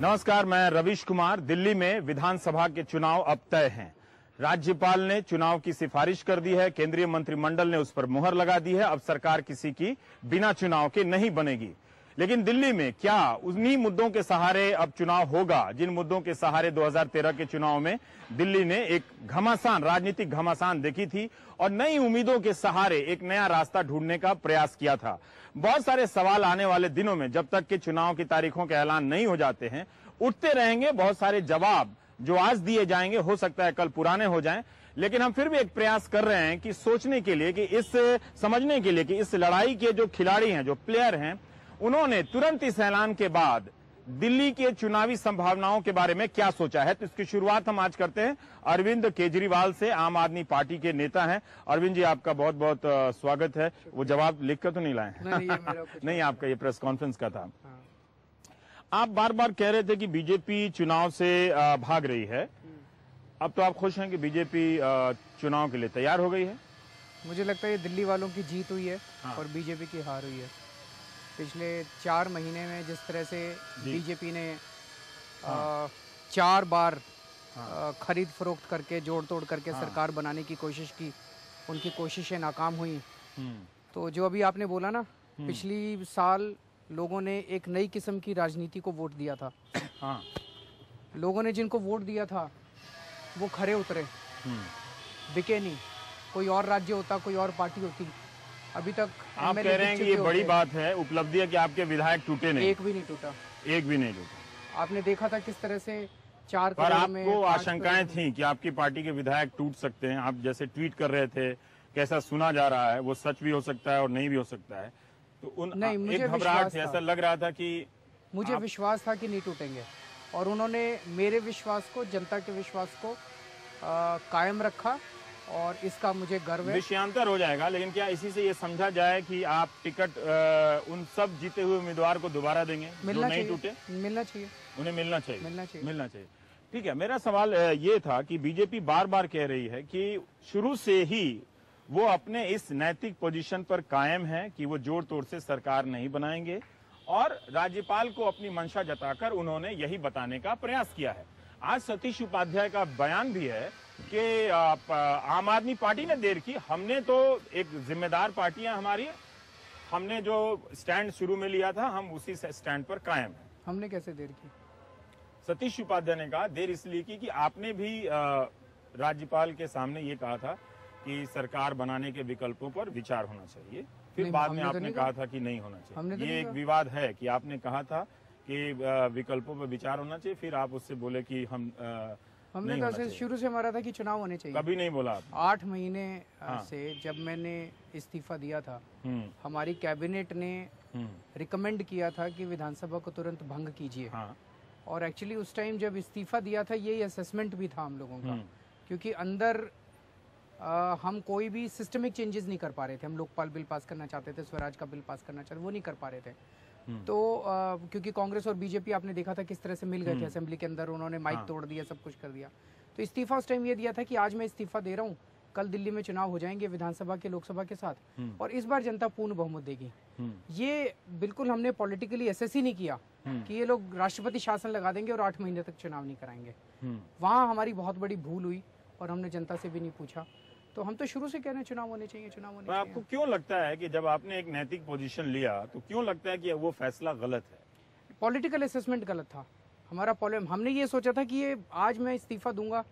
नमस्कार, मैं रवीश कुमार। दिल्ली में विधानसभा के चुनाव अब तय हैं। राज्यपाल ने चुनाव की सिफारिश कर दी है, केंद्रीय मंत्रिमंडल ने उस पर मुहर लगा दी है। अब सरकार किसी की बिना चुनाव के नहीं बनेगी। लेकिन दिल्ली में क्या उन्हीं मुद्दों के सहारे अब चुनाव होगा जिन मुद्दों के सहारे 2013 के चुनाव में दिल्ली ने एक घमासान, राजनीतिक घमासान देखी थी और नई उम्मीदों के सहारे एक नया रास्ता ढूंढने का प्रयास किया था। बहुत सारे सवाल आने वाले दिनों में, जब तक कि चुनाव की तारीखों के ऐलान नहीं हो जाते हैं, उठते रहेंगे। बहुत सारे जवाब जो आज दिए जाएंगे हो सकता है कल पुराने हो जाएं, लेकिन हम फिर भी एक प्रयास कर रहे हैं कि सोचने के लिए, कि समझने के लिए कि इस लड़ाई के जो खिलाड़ी हैं, जो प्लेयर हैं, उन्होंने तुरंत इस ऐलान के बाद दिल्ली के चुनावी संभावनाओं के बारे में क्या सोचा है। तो इसकी शुरुआत हम आज करते हैं अरविंद केजरीवाल से, आम आदमी पार्टी के नेता हैं। अरविंद जी, आपका बहुत बहुत स्वागत है। वो जवाब लिखकर तो नहीं लाए? नहीं, आपका ये प्रेस कॉन्फ्रेंस का था। आप बार बार कह रहे थे कि बीजेपी चुनाव से भाग रही है। अब तो आप खुश हैं कि बीजेपी चुनाव के लिए तैयार हो गई है? मुझे लगता है ये दिल्ली वालों की जीत हुई है और बीजेपी की हार हुई है। पिछले 4 महीने में जिस तरह से बीजेपी ने 4 बार खरीद फरोख्त करके, जोड़ तोड़ करके सरकार बनाने की कोशिश की, उनकी कोशिशें नाकाम हुई। तो जो अभी आपने बोला ना, पिछली साल लोगों ने एक नई किस्म की राजनीति को वोट दिया था। लोगों ने जिनको वोट दिया था वो खरे उतरे, बिके नहीं। कोई और राज्य होता, कोई और पार्टी होती, अभी तक आप कह रहे हैं कि ये बड़ी बात है, उपलब्धि है कि आपके विधायक टूटे नहीं? एक भी नहीं टूटा, एक भी नहीं टूटा। आपने देखा था किस तरह से 4 पर आपको आशंकाएं थी कि आपकी पार्टी के विधायक टूट सकते हैं। आप जैसे ट्वीट कर रहे थे, कैसा सुना जा रहा है, वो सच भी हो सकता है और नहीं भी हो सकता है। तो नहीं, एक घबराहट से ऐसा लग रहा था कि मुझे विश्वास था कि नहीं टूटेंगे, और उन्होंने मेरे विश्वास को, जनता के विश्वास को कायम रखा और इसका मुझे गर्व है। विषयांतर हो जाएगा, लेकिन क्या इसी से ये समझा जाए कि आप टिकट उन सब जीते हुए उम्मीदवार को दोबारा देंगे जो नहीं टूटे? मिलना चाहिए, उन्हें मिलना चाहिए, मिलना चाहिए। ठीक है। मेरा सवाल ये था कि बीजेपी बार बार कह रही है कि शुरू से ही वो अपने इस नैतिक पोजीशन पर कायम है कि वो जोड़ तोड़ से सरकार नहीं बनाएंगे, और राज्यपाल को अपनी मंशा जताकर उन्होंने यही बताने का प्रयास किया है। आज सतीश उपाध्याय का बयान भी है कि आम आदमी पार्टी ने देर की, हमने तो एक जिम्मेदार पार्टी है हमारी, हमने जो स्टैंड शुरू में लिया था हम उसी स्टैंड पर कायम है। हमने कैसे देर की? सतीश उपाध्याय ने कहा देर इसलिए की कि आपने भी राज्यपाल के सामने ये कहा था कि सरकार बनाने के विकल्पों पर विचार होना चाहिए, फिर बाद में आपने कहा था कि नहीं होना चाहिए। ये एक विवाद है कि आपने कहा था कि विकल्पों पर विचार होना चाहिए, फिर आप उससे बोले कि हमने तो शुरू से हमारा था कि चुनाव होने चाहिए। कभी नहीं बोला आप? 8 महीने से जब मैंने इस्तीफा दिया था, हमारी कैबिनेट ने रिकमेंड किया था कि विधानसभा को तुरंत भंग कीजिए। और एक्चुअली उस टाइम जब इस्तीफा दिया था, यही असेसमेंट भी था हम लोगों का, क्योंकि अंदर हम कोई भी सिस्टमिक चेंजेस नहीं कर पा रहे थे। हम लोकपाल बिल पास करना चाहते थे, स्वराज का बिल पास करना चाहते थे, वो नहीं कर पा रहे थे। तो क्योंकि कांग्रेस और बीजेपी आपने देखा था किस तरह से मिल गए थे असेंबली के अंदर, उन्होंने माइक तोड़ दिया, सब कुछ कर दिया। तो इस्तीफा उस टाइम ये दिया था कि आज मैं इस्तीफा दे रहा हूँ, कल दिल्ली में चुनाव हो जाएंगे विधानसभा के, लोकसभा के साथ, और इस बार जनता पूर्ण बहुमत देगी। ये बिल्कुल हमने पॉलिटिकली एसेस ही नहीं किया कि ये लोग राष्ट्रपति शासन लगा देंगे और 8 महीने तक चुनाव नहीं कराएंगे। वहां हमारी बहुत बड़ी भूल हुई और हमने जनता से भी नहीं पूछा। तो हम तो शुरू से कह रहे हैं चुनाव होने चाहिए, चुनाव होने चाहिए। आपको क्यों लगता है कि जब आपने एक नैतिक पोजीशन लिया तो क्यों लगता है कि वो फैसला गलत है? पॉलिटिकल असेसमेंट गलत था हमारा। हमने ये सोचा था कि ये आज मैं इस्तीफा दूंगा,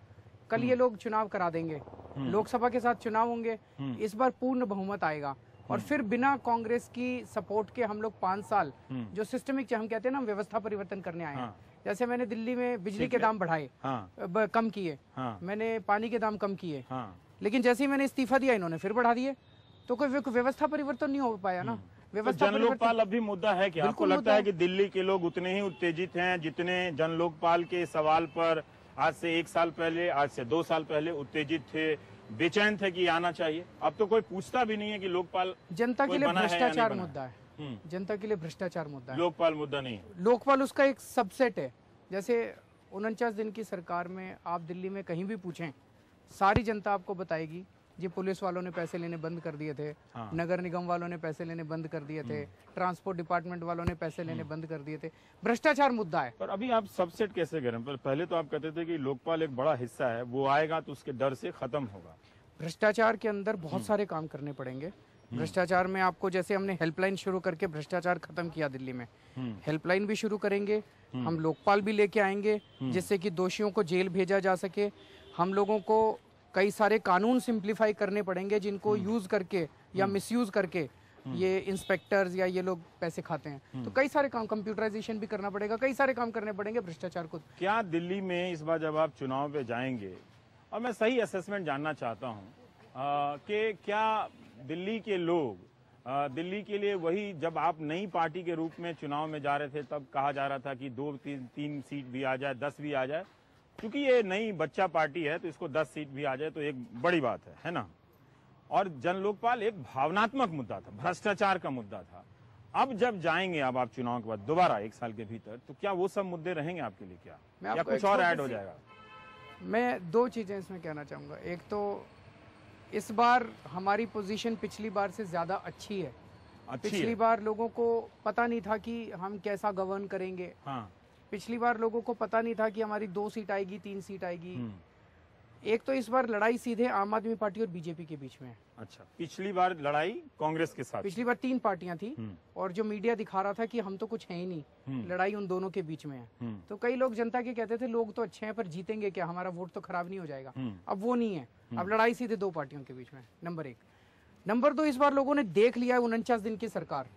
कल ये लोग चुनाव करा देंगे, लोकसभा के साथ चुनाव होंगे, इस बार पूर्ण बहुमत आएगा, और फिर बिना कांग्रेस की सपोर्ट के हम लोग 5 साल जो सिस्टमिक, हम कहते हैं ना, व्यवस्था परिवर्तन करने आए हैं। जैसे मैंने दिल्ली में बिजली के दाम बढ़ाए, कम किए, मैंने पानी के दाम कम किए, लेकिन जैसे ही मैंने इस्तीफा दिया इन्होंने फिर बढ़ा दिए। तो कोई व्यवस्था परिवर्तन नहीं हो पाया ना। व्यवस्था जन लोकपाल अभी मुद्दा है कि आपको लगता है कि दिल्ली के लोग उतने ही उत्तेजित हैं जितने जन लोकपाल के सवाल पर आज से 1 साल पहले, आज से 2 साल पहले उत्तेजित थे, बेचैन थे कि आना चाहिए? अब तो कोई पूछता भी नहीं है कि लोकपाल जनता के लिए भ्रष्टाचार मुद्दा है। जनता के लिए भ्रष्टाचार मुद्दा है, लोकपाल मुद्दा नहीं है। लोकपाल उसका एक सबसेट है। जैसे 49 दिन की सरकार में आप दिल्ली में कहीं भी पूछें, सारी जनता आपको बताएगी जी पुलिस वालों ने पैसे लेने बंद कर दिए थे, नगर निगम वालों ने पैसे लेने बंद कर दिए थे, ट्रांसपोर्ट डिपार्टमेंट वालों ने पैसे लेने बंद कर दिए थे। भ्रष्टाचार मुद्दा है। पर अभी आप सबसेट कैसे करें? पहले तो आप कहते थे कि लोकपाल एक बड़ा हिस्सा है, वो आएगा तो उसके डर से खत्म होगा। भ्रष्टाचार के अंदर बहुत सारे काम करने पड़ेंगे। भ्रष्टाचार में आपको, जैसे हमने हेल्पलाइन शुरू करके भ्रष्टाचार खत्म किया दिल्ली में, हेल्पलाइन भी शुरू करेंगे, हम लोकपाल भी लेके आएंगे जिससे कि दोषियों को जेल भेजा जा सके। हम लोगों को कई सारे कानून सिंप्लीफाई करने पड़ेंगे जिनको यूज करके या मिसयूज करके ये इंस्पेक्टर्स या ये लोग पैसे खाते हैं। तो कई सारे काम, कंप्यूटराइजेशन भी करना पड़ेगा, कई सारे काम करने पड़ेंगे भ्रष्टाचार को। क्या दिल्ली में इस बार जब आप चुनाव पे जाएंगे, और मैं सही असेसमेंट जानना चाहता हूँ कि क्या दिल्ली के लोग दिल्ली के लिए वही, जब आप नई पार्टी के रूप में चुनाव में जा रहे थे तब कहा जा रहा था कि 2-3 सीट भी आ जाए, 10 भी आ जाए, क्योंकि ये नई बच्चा पार्टी है तो इसको 10 सीट भी आ जाए तो एक बड़ी बात है ना। और जन लोकपाल एक भावनात्मक मुद्दा था, भ्रष्टाचार का मुद्दा था। अब जब जाएंगे अब आप चुनाव के बाद दोबारा 1 साल के भीतर, तो क्या वो सब मुद्दे रहेंगे आपके लिए क्या, या कुछ और ऐड हो जाएगा? मैं 2 चीजें इसमें कहना चाहूंगा। एक तो इस बार हमारी पोजीशन पिछली बार से ज्यादा अच्छी है। पिछली बार लोगों को पता नहीं था कि हम कैसा गवर्न करेंगे। पिछली बार लोगों को पता नहीं था कि हमारी 2 सीट आएगी, 3 सीट आएगी। एक तो इस बार लड़ाई सीधे आम आदमी पार्टी और बीजेपी के बीच में है। अच्छा, पिछली बार लड़ाई कांग्रेस के साथ, पिछली बार 3 पार्टियां थी और जो मीडिया दिखा रहा था कि हम तो कुछ है ही नहीं, लड़ाई उन दोनों के बीच में है। तो कई लोग जनता के कहते थे लोग तो अच्छे हैं पर जीतेंगे क्या, हमारा वोट तो खराब नहीं हो जाएगा। अब वो नहीं है, अब लड़ाई सीधे 2 पार्टियों के बीच में है, नंबर 1। नंबर 2, इस बार लोगों ने देख लिया 49 दिन की सरकार।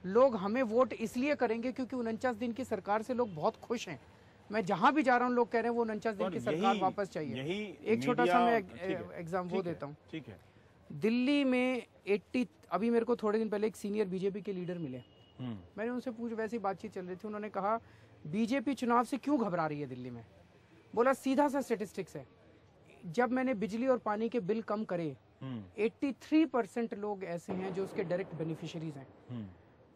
लोग हमें वोट इसलिए करेंगे क्योंकि 49 दिन की सरकार से लोग बहुत खुश हैं। मैं जहां भी जा रहा हूं लोग कह रहे हैं वो 49 दिन की सरकार वापस चाहिए। एक छोटा सा मैं एग्जाम वो देता हूँ। ठीक है, दिल्ली में 80, अभी मेरे को थोड़े दिन पहले एक सीनियर बीजेपी के लीडर मिले, मैंने उनसे वैसे ही बातचीत चल रही थी, उन्होंने कहा बीजेपी चुनाव से क्यों घबरा रही है दिल्ली में। बोला सीधा सा स्टेटिस्टिक्स है, जब मैंने बिजली और पानी के बिल कम करे 83% लोग ऐसे हैं जो उसके डायरेक्ट बेनिफिशियरीज हैं।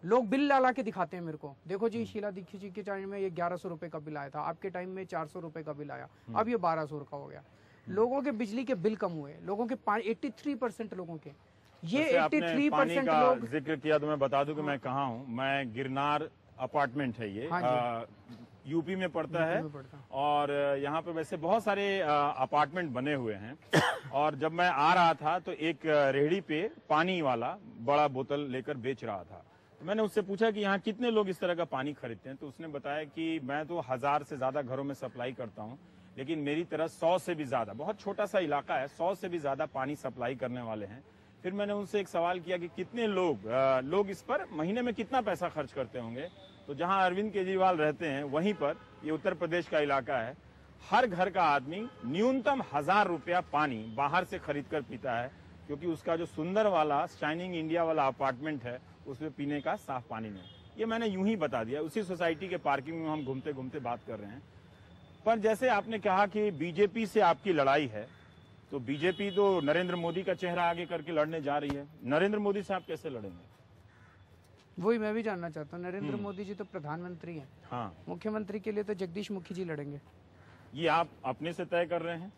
लोग बिल ला के दिखाते हैं मेरे को, देखो जी शीला दीक्षित जी के टाइम में ये 1100 रुपए का बिल आया था, आपके टाइम में 400 रुपए का बिल आया, अब ये 1200 का हो गया। लोगों के बिजली के बिल कम हुए, लोगों के 83% लोगों के, ये 83% लोग। जिक्र किया तो मैं बता दूं कि मैं कहाँ हूँ। मैं गिरनार अपार्टमेंट है ये, यूपी में पड़ता है। और यहाँ पे वैसे बहुत सारे अपार्टमेंट बने हुए हैं। और जब मैं आ रहा था तो एक रेहड़ी पे पानी वाला बड़ा बोतल लेकर बेच रहा था। तो मैंने उससे पूछा कि यहाँ कितने लोग इस तरह का पानी खरीदते हैं, तो उसने बताया कि मैं तो 1000 से ज्यादा घरों में सप्लाई करता हूँ, लेकिन मेरी तरह 100 से भी ज्यादा, बहुत छोटा सा इलाका है, 100 से भी ज्यादा पानी सप्लाई करने वाले हैं। फिर मैंने उनसे एक सवाल किया कि कितने लोग इस पर महीने में कितना पैसा खर्च करते होंगे। तो जहां अरविंद केजरीवाल रहते हैं वहीं पर, ये उत्तर प्रदेश का इलाका है, हर घर का आदमी न्यूनतम 1000 रुपया पानी बाहर से खरीद कर पीता है, क्योंकि उसका जो सुंदर वाला शाइनिंग इंडिया वाला अपार्टमेंट है उसमें पीने का साफ पानी नहीं। ये मैंने यूं ही बता दिया। उसी सोसाइटी के पार्किंग में हम घूमते घूमते बात कर रहे हैं। पर जैसे आपने कहा कि बीजेपी से आपकी लड़ाई है, तो बीजेपी तो नरेंद्र मोदी का चेहरा आगे करके लड़ने जा रही है। नरेंद्र मोदी से आप कैसे लड़ेंगे? वही मैं भी जानना चाहता हूँ। नरेंद्र मोदी जी तो प्रधानमंत्री हैं। हाँ, मुख्यमंत्री के लिए तो जगदीश मुखी जी लड़ेंगे। ये आप अपने से तय कर रहे हैं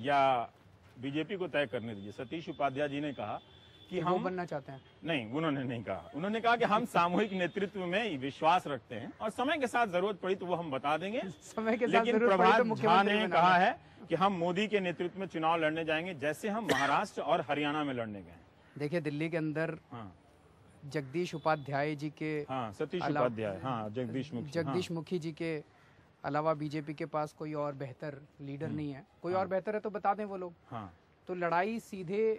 या बीजेपी को तय करने दीजिए? सतीश उपाध्याय जी ने कहा कि हम बनना चाहते हैं। नहीं, उन्होंने नहीं कहा। उन्होंने कहा कि हम सामूहिक नेतृत्व में विश्वास रखते हैं और समय के साथ जरूरत पड़ी तो वो हम बता देंगे। समय के साथ लेकिन जरूरत पड़ी तो झा ने कहा है कि हम मोदी के नेतृत्व में चुनाव लड़ने जाएंगे, जैसे हम महाराष्ट्र और हरियाणा में लड़ने गए। देखिए दिल्ली के अंदर जगदीश उपाध्याय जी के, सतीश उपाध्याय, जगदीश मुखी जी के अलावा बीजेपी के पास कोई और बेहतर लीडर नहीं है। कोई और बेहतर है तो बता दें वो लोग। तो लड़ाई सीधे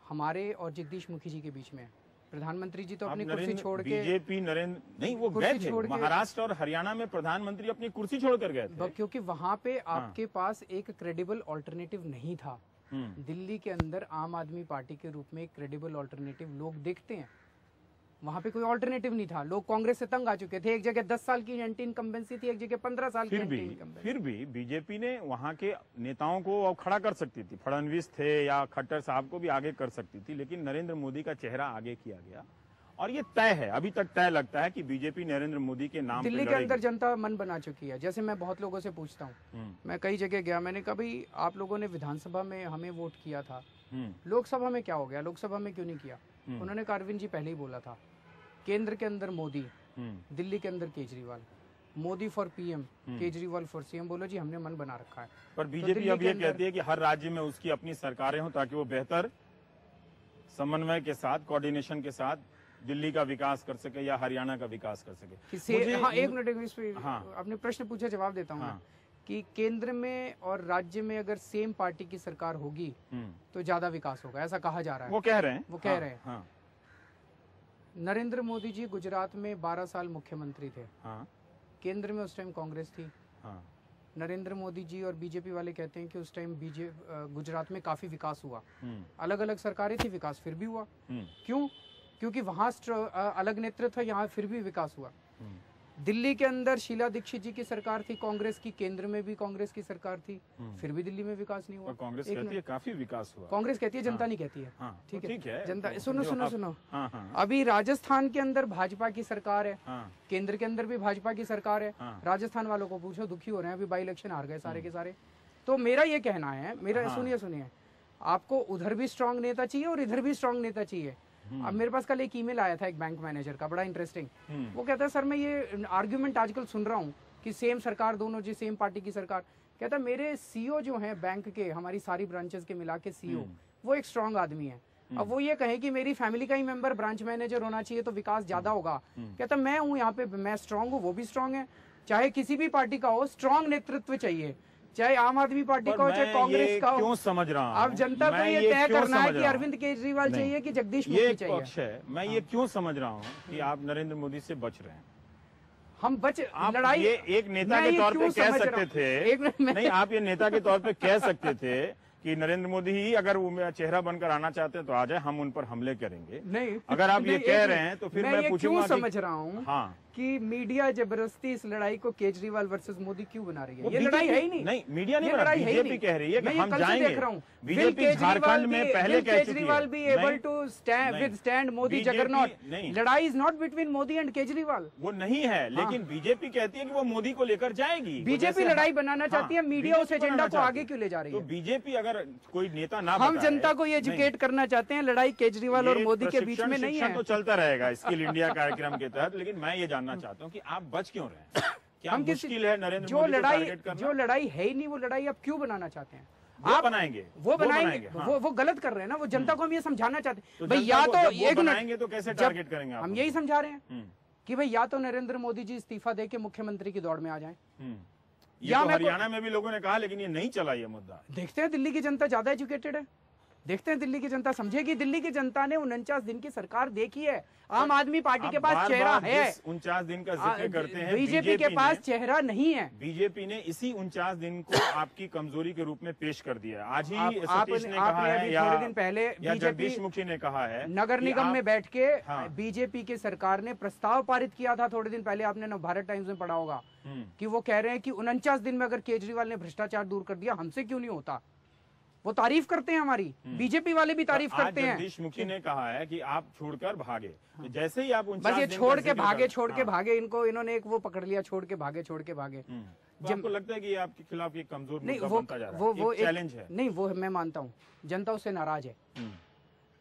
हमारे और जगदीश मुखी जी के बीच में है। प्रधानमंत्री जी तो अपनी कुर्सी छोड़ के, बीजेपी नरेंद्र नहीं, वो गए थे महाराष्ट्र और हरियाणा में, प्रधानमंत्री अपनी कुर्सी छोड़कर गए थे क्योंकि वहां पे आपके पास एक क्रेडिबल ऑल्टरनेटिव नहीं था। दिल्ली के अंदर आम आदमी पार्टी के रूप में एक क्रेडिबल ऑल्टरनेटिव लोग देखते हैं, वहां पे कोई ऑल्टरनेटिव नहीं था। लोग कांग्रेस से तंग आ चुके थे। एक जगह 10 साल की एंटी इनकम्बेंसी थी, एक जगह 15 साल की एंटी इनकम्बेंसी। फिर भी बीजेपी ने वहां के नेताओं को खड़ा कर सकती थी। फडणवीस थे या खट्टर साहब को भी आगे कर सकती थी, लेकिन नरेंद्र मोदी का चेहरा आगे किया गया और ये तय है, अभी तक तय लगता है कि बीजेपी नरेंद्र मोदी के नाम पे दिल्ली के लड़ेगी। अंदर जनता मन बना चुकी है। जैसे मैं बहुत लोगों से पूछता हूँ, मैं कई जगह गया, मैंने कहा भाई आप लोगों ने विधानसभा में हमें वोट किया था, लोकसभा में क्या हो गया, लोकसभा में क्यों नहीं किया? उन्होंने कहा अरविंद जी पहले ही बोला था, केंद्र के अंदर मोदी, दिल्ली के अंदर Kejriwal, Modi for PM, Kejriwal for CM. बोलो जी हमने मन बना रखा है। पर बीजेपी अब ये कहती है कि हर राज्य में उसकी अपनी सरकारें हों ताकि वो बेहतर समन्वय के साथ, कोऑर्डिनेशन के साथ दिल्ली का विकास कर सके या हरियाणा का विकास कर सके। हाँ, एक मिनट इस पे हाँ। आपने प्रश्न पूछा, जवाब देता हूँ। हाँ। कि केंद्र में और राज्य में अगर सेम पार्टी की सरकार होगी तो ज्यादा विकास होगा, ऐसा कहा जा रहा है। वो कह रहे हैं, वो कह रहे हैं। हाँ। नरेंद्र मोदी जी गुजरात में 12 साल मुख्यमंत्री थे। हाँ। केंद्र में उस टाइम कांग्रेस थी। हाँ। नरेंद्र मोदी जी और बीजेपी वाले कहते हैं कि उस टाइम गुजरात में काफी विकास हुआ, अलग अलग सरकारें थी, विकास फिर भी हुआ। क्यों? क्योंकि वहां अलग नेतृत्व, यहाँ फिर भी विकास हुआ। दिल्ली के अंदर शीला दीक्षित जी की सरकार थी कांग्रेस की, केंद्र में भी कांग्रेस की सरकार थी, फिर भी दिल्ली में विकास नहीं हुआ। कांग्रेस कहती है काफी विकास हुआ। कांग्रेस कहती है, जनता नहीं कहती है। हाँ, ठीक ठीक है। जनता तो सुनो सुनो सुनो। हाँ, हाँ। अभी राजस्थान के अंदर भाजपा की सरकार है, हाँ। केंद्र के अंदर भी भाजपा की सरकार है। हाँ। राजस्थान वालों को पूछो, दुखी हो रहे हैं, अभी बाई इलेक्शन हार गए सारे के सारे। तो मेरा ये कहना है, मेरा सुनिए, आपको उधर भी स्ट्रांग नेता चाहिए और इधर भी स्ट्रांग नेता चाहिए। अब मेरे पास कल एक ईमेल आया था एक बैंक मैनेजर का, बड़ा इंटरेस्टिंग। वो कहता है सर मैं ये आर्ग्यूमेंट आजकल सुन रहा हूँ कि सेम सरकार, दोनों जी सेम पार्टी की सरकार। कहता है मेरे सीईओ जो हैं बैंक के, हमारी सारी ब्रांचेस के मिला के सीईओ, वो एक स्ट्रांग आदमी है। अब वो ये कहे कि मेरी फैमिली का ही मेंबर ब्रांच मैनेजर होना चाहिए तो विकास ज्यादा होगा। कहता मैं हूँ यहाँ पे, मैं स्ट्रांग हूँ, वो भी स्ट्रांग है। चाहे किसी भी पार्टी का हो, स्ट्रांग नेतृत्व चाहिए, चाहे आम आदमी पार्टी का हो चाहे कांग्रेस का हो। क्यों समझ रहा हूं? अब जनता को ये तय करना है कि अरविंद केजरीवाल चाहिए कि जगदीश मुखी चाहिए। ये पक्ष है। मैं ये क्यों समझ रहा हूं कि आप नरेंद्र मोदी से बच रहे हैं? हम लड़ाई ये एक नेता के तौर पे कह सकते थे, नहीं आप ये नेता के तौर पे कह सकते थे कि नरेंद्र मोदी ही अगर वो चेहरा बनकर आना चाहते हैं तो आ जाए, हम उन पर हमले करेंगे। नहीं, अगर आप ये कह रहे हैं तो फिर मैं पूछूंगा क्यों समझ रहा हूँ हाँ कि मीडिया जबरदस्ती इस लड़ाई को केजरीवाल वर्सेस मोदी क्यों बना रही है? ये लड़ाई है ही नहीं। नहीं, मीडिया नहीं बना रही, बीजेपी कह रही है कि हम जाएंगे। देख रहा हूँ बीजेपी झारखंड में पहले कह चुकी है। Kejriwal be able to withstand Modi juggernaut. लड़ाई is not between Modi and Kejriwal. वो नहीं है, लेकिन बीजेपी कहती है कि वो मोदी को लेकर जाएगी। बीजेपी लड़ाई बनाना चाहती है, मीडिया उस एजेंडा को आगे क्यों ले जा रही है? तो बीजेपी अगर कोई नेता ना, हम जनता को ये एजुकेट करना चाहते हैं, लड़ाई केजरीवाल और मोदी के बीच में नहीं है। तो चलता रहेगा स्किल इंडिया कार्यक्रम के तहत, लेकिन मैं ये जानना चाहता हूँ कि आप बच क्यों रहे हैं? क्या मुश्किल है नरेंद्र मोदी को टारगेट करना? जो लड़ाई है ही नहीं, वो लड़ाई आप क्यों बनाना चाहते हैं? आप बनाएंगे, वो बनाएंगे। वो गलत कर रहे हैं ना, वो जनता को हम ये समझाना चाहते हैं भाई, या तो एक बनाएंगे तो कैसे टारगेट करेंगे? हम यही समझा रहे हैं कि भाई या तो नरेंद्र मोदी जी इस्तीफा दे के मुख्यमंत्री की दौड़ में आ जाएं। या हरियाणा में भी लोगों ने कहा, लेकिन ये नहीं चला ये मुद्दा। देखते हैं दिल्ली की जनता ज्यादा एजुकेटेड है, देखते हैं दिल्ली की जनता समझेगी। दिल्ली की जनता ने 49 दिन की सरकार देखी है, आम आदमी पार्टी के पास चेहरा है। 49 दिन का जिक्र करते हैं, बीजेपी के पास चेहरा नहीं है। बीजेपी ने इसी 49 दिन को आपकी कमजोरी के रूप में पेश कर दिया है। आज ही सतीश ने कहा है, या थोड़े दिन पहले जगदीश मुखी ने कहा है, नगर निगम में बैठ के बीजेपी की सरकार ने प्रस्ताव पारित किया था थोड़े दिन पहले, आपने भारत टाइम्स में पढ़ा होगा, कि वो कह रहे हैं कि 49 दिन में अगर केजरीवाल ने भ्रष्टाचार दूर कर दिया, हमसे क्यों नहीं होता। वो तारीफ करते हैं, हमारी बीजेपी वाले भी तारीफ करते हैं। जगदीश मुखी ने कहा है कि आप छोड़कर भागे, तो जैसे ही आप बस ये छोड़ के भागे, इन्होंने एक वो पकड़ लिया, छोड़ के भागे। आपको लगता है कि आपके खिलाफ ये कमजोर मुद्दा बनता जा रहा है? वो चैलेंज है। नहीं, वो मैं मानता हूँ जनता उससे नाराज है,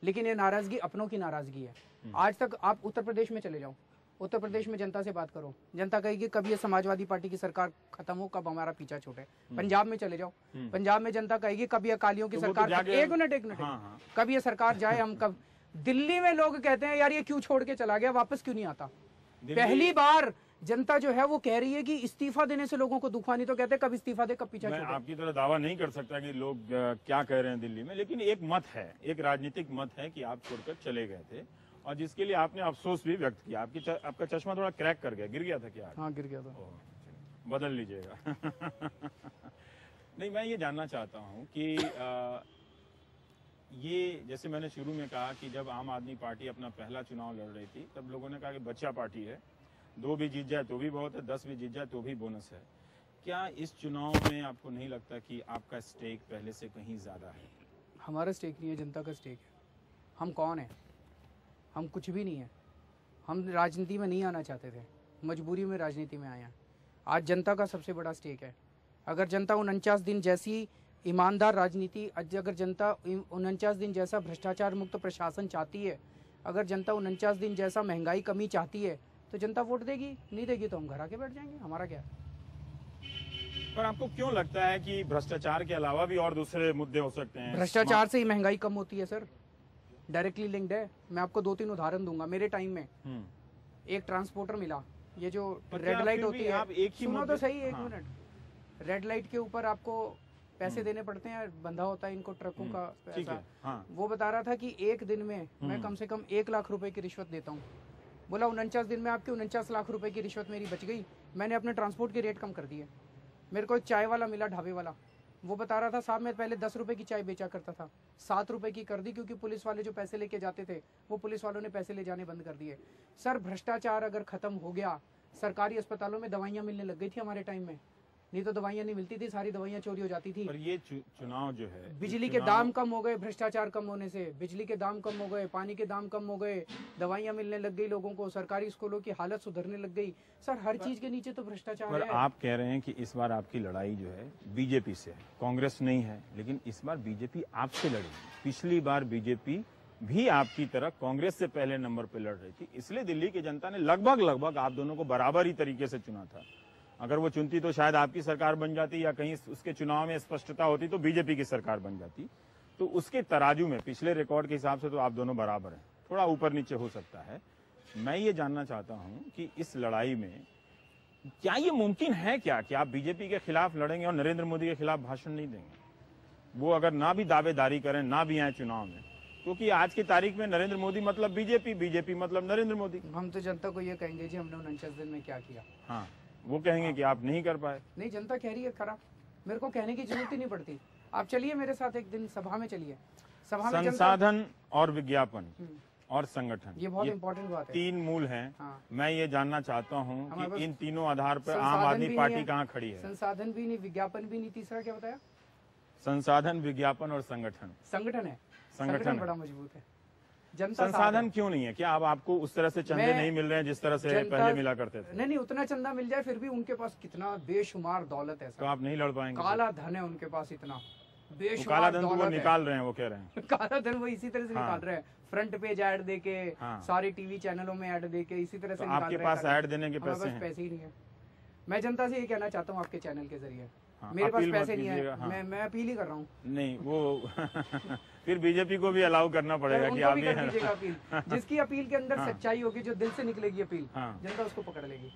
लेकिन ये नाराजगी अपनों की नाराजगी है। आज तक आप उत्तर प्रदेश में चले जाओ, उत्तर प्रदेश में जनता से बात करो, जनता कहेगी कब ये समाजवादी पार्टी की सरकार खत्म हो, कब हमारा पीछा छूटे। पंजाब में चले जाओ, पंजाब में जनता कहेगी कब ये अकालियों की सरकार, एक मिनट कब ये सरकार जाए, हम कब। दिल्ली में लोग कहते हैं यार ये क्यों छोड़ के चला गया, वापस क्यों नहीं आता। पहली बार जनता जो है वो कह रही है कि इस्तीफा देने से लोगों को दुख हुआ, नहीं तो कहते कब इस्तीफा दे, कब पीछा छूटे। मैं आपकी तरह दावा नहीं कर सकता कि लोग क्या कह रहे हैं दिल्ली में, लेकिन एक मत है, एक राजनीतिक मत है कि आप छोड़कर चले गए थे और जिसके लिए आपने अफसोस भी व्यक्त किया। आपका चश्मा थोड़ा क्रैक कर गया, गिर गया था क्या? हाँ, गिर गया था। बदल लीजिएगा। नहीं, मैं ये जानना चाहता हूँ कि ये जैसे मैंने शुरू में कहा कि जब आम आदमी पार्टी अपना पहला चुनाव लड़ रही थी, तब लोगों ने कहा कि बच्चा पार्टी है, 2 भी जीत जाए तो भी बहुत है, 10 भी जीत जाए तो भी बोनस है। क्या इस चुनाव में आपको नहीं लगता कि आपका स्टेक पहले से कहीं ज्यादा है? हमारा स्टेक नहीं है, जनता का स्टेक है। हम कौन है? हम कुछ भी नहीं है। हम राजनीति में नहीं आना चाहते थे, मजबूरी में राजनीति में आए हैं। आज जनता का सबसे बड़ा स्टेक है। अगर जनता 49 दिन जैसी ईमानदार राजनीति, अगर जनता 49 दिन जैसा भ्रष्टाचार मुक्त प्रशासन चाहती है, अगर जनता 49 दिन जैसा महंगाई कमी चाहती है, तो जनता वोट देगी। नहीं देगी तो हम घर आके बैठ जाएंगे, हमारा क्या। पर आपको क्यों लगता है कि भ्रष्टाचार के अलावा भी और दूसरे मुद्दे हो सकते हैं? भ्रष्टाचार से ही महंगाई कम होती है सर, डायरेक्टली लिंक्ड है। मैं आपको 2-3 उदाहरण दूंगा। मेरे टाइम में एक ट्रांसपोर्टर मिला, ये जो रेड लाइट होती है, आप एक ही सुनो तो सही, 1 मिनट। रेड लाइट के ऊपर आपको पैसे देने पड़ते हैं, बंधा होता है इनको ट्रकों का पैसा। हाँ। वो बता रहा था कि एक दिन में मैं कम से कम 1 लाख रुपए की रिश्वत देता हूँ। बोला 49 दिन में आपकी 49 लाख रुपए की रिश्वत मेरी बच गई। मैंने अपने ट्रांसपोर्ट के रेट कम कर दिए। मेरे को एक चाय वाला मिला, ढाबे वाला, वो बता रहा था साहब मैं पहले 10 रुपए की चाय बेचा करता था, 7 रुपए की कर दी, क्योंकि पुलिस वाले जो पैसे लेके जाते थे वो पुलिस वालों ने पैसे ले जाने बंद कर दिए। सर भ्रष्टाचार अगर खत्म हो गया, सरकारी अस्पतालों में दवाइयाँ मिलने लग गई थी हमारे टाइम में, नहीं तो दवाइयाँ नहीं मिलती थी, सारी दवाइयाँ चोरी हो जाती थी। पर ये चुनाव जो है, बिजली के दाम कम हो गए भ्रष्टाचार कम होने से, बिजली के दाम कम हो गए, पानी के दाम कम हो गए, दवाइयाँ मिलने लग गई लोगों को, सरकारी स्कूलों की हालत सुधरने लग गई। सर हर चीज के नीचे तो भ्रष्टाचार पर है। आप कह रहे हैं कि इस बार आपकी लड़ाई जो है बीजेपी से है, कांग्रेस नहीं है, लेकिन इस बार बीजेपी आपसे लड़ेगी। पिछली बार बीजेपी भी आपकी तरह कांग्रेस से पहले नंबर पर लड़ रही थी, इसलिए दिल्ली की जनता ने लगभग आप दोनों को बराबर ही तरीके से चुना था। अगर वो चुनती तो शायद आपकी सरकार बन जाती, या कहीं उसके चुनाव में स्पष्टता होती तो बीजेपी की सरकार बन जाती। तो उसके तराजू में पिछले रिकॉर्ड के हिसाब से तो आप दोनों बराबर हैं, थोड़ा ऊपर नीचे हो सकता है। मैं ये जानना चाहता हूं कि इस लड़ाई में क्या ये मुमकिन है क्या कि आप बीजेपी के खिलाफ लड़ेंगे और नरेंद्र मोदी के खिलाफ भाषण नहीं देंगे? वो अगर ना भी दावेदारी करें, ना भी आए चुनाव में, क्योंकि आज की तारीख में नरेंद्र मोदी मतलब बीजेपी, बीजेपी मतलब नरेंद्र मोदी। हम तो जनता को ये कहेंगे जी हमने 49 दिन में क्या किया। हाँ, वो कहेंगे कि आप नहीं कर पाए। नहीं, जनता कह रही है खराब, मेरे को कहने की जरूरत ही नहीं पड़ती। आप चलिए मेरे साथ एक दिन सभा में, चलिए सभा में। संसाधन और विज्ञापन और संगठन, ये बहुत इंपॉर्टेंट बात है। 3 मूल हैं। हाँ। मैं ये जानना चाहता हूँ कि इन तीनों आधार पर आम संसाधन आदमी भी पार्टी नहीं है, कहाँ खड़ी है? संसाधन भी नहीं, विज्ञापन भी नहीं, तीसरा क्या बताया? संसाधन, विज्ञापन और संगठन। संगठन है, संगठन संगठन बड़ा मजबूत है। जनता संसाधन क्यों नहीं है? क्या अब आपको उस तरह से चंदे नहीं मिल रहे हैं जिस तरह से पहले मिला करते थे? नहीं, उतना चंदा मिल जाए फिर भी उनके पास कितना बेशुमार दौलत है। तो आप नहीं लड़ पाएंगे? काला धन है उनके पास इतना बेशुमार। काला धन तो वो निकाल रहे हैं, वो कह रहे हैं। काला धन वो इसी तरह से निकाल रहे हैं, फ्रंट पेज ऐड देके, सारे टीवी चैनलों में ऐड देके, इसी तरह से निकाल रहे हैं। आपके पास ऐड देने के पैसे हैं? पैसे ही नहीं है। मैं जनता से ये कहना चाहता हूँ आपके चैनल के जरिए, मेरे पास पैसे नहीं है, मैं अपील ही कर रहा हूँ। नहीं, वो फिर बीजेपी को भी अलाउ करना पड़ेगा कि आप अपील, जिसकी अपील के अंदर सच्चाई होगी, जो दिल से निकलेगी अपील, जनता उसको पकड़ लेगी।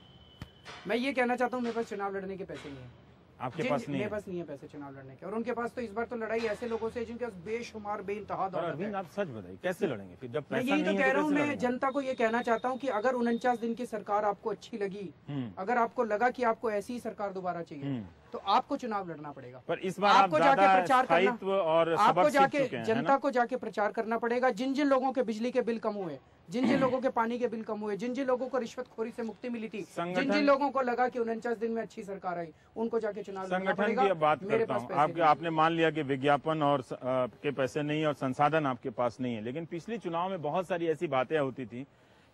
मैं ये कहना चाहता हूँ, मेरे पास चुनाव लड़ने के पैसे नहीं है। आपके पास नहीं? मेरे पास नहीं है पैसे चुनाव लड़ने के, और उनके पास तो इस बार तो लड़ाई ऐसे लोगों से जिनके पास बेशुमार बेइंतहा दौलत है। अरविंद, आप सच बताइए, कैसे लड़ेंगे फिर जब पैसा नहीं है? यही तो कह रहा हूँ मैं, लड़ेंगे? जनता को ये कहना चाहता हूँ कि अगर 49 दिन की सरकार आपको अच्छी लगी, अगर आपको लगा कि आपको ऐसी ही सरकार दोबारा चाहिए, तो आपको चुनाव लड़ना पड़ेगा। पर इस बार आपको जाके प्रचार करना, और आपको जाके जनता को जाके प्रचार करना पड़ेगा। जिन जिन लोगों के बिजली के बिल कम हुए, जिन जिन लोगों के पानी के बिल कम हुए, जिन जिन लोगों को रिश्वतखोरी से मुक्ति मिली थी, जिन जिन लोगों को लगा कि 49 दिन में अच्छी सरकार आई, उनको जाके चुनाव लड़ना पड़ेगा। की बात करता हूँ, आपने मान लिया कि विज्ञापन और के पैसे नहीं है और संसाधन आपके पास नहीं है, लेकिन पिछले चुनाव में बहुत सारी ऐसी बातें होती थी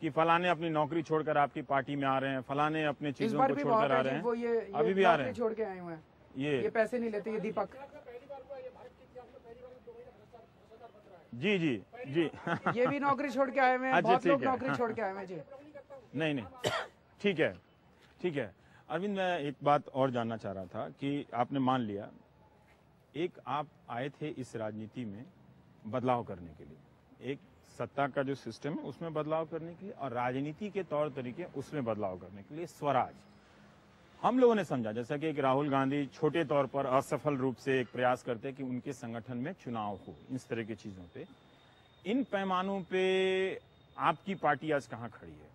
कि फलाने अपनी नौकरी छोड़कर आपकी पार्टी में आ रहे हैं, फलाने अपने चीजों को छोड़कर आ रहे हैं, अभी भी आ रहे हैं, छोड़ के आए हुए हैं। ये पैसे नहीं लेते। ये दीपक जी जी जी ये भी नौकरी छोड़ के आए हुए हैं, बहुत लोग नौकरी छोड़ के आए हुए हैं जी। नहीं, ठीक है, ठीक है। अरविंद, मैं एक बात और जानना चाह रहा था कि आपने मान लिया, एक आप आए थे इस राजनीति में बदलाव करने के लिए, एक सत्ता का जो सिस्टम है उसमें बदलाव करने के लिए, और राजनीति के तौर तरीके उसमें बदलाव करने के लिए स्वराज। हम लोगों ने समझा जैसा कि एक राहुल गांधी छोटे तौर पर असफल रूप से एक प्रयास करते कि उनके संगठन में चुनाव हो, इस तरह की चीजों पे, इन पैमानों पे आपकी पार्टी आज कहाँ खड़ी है?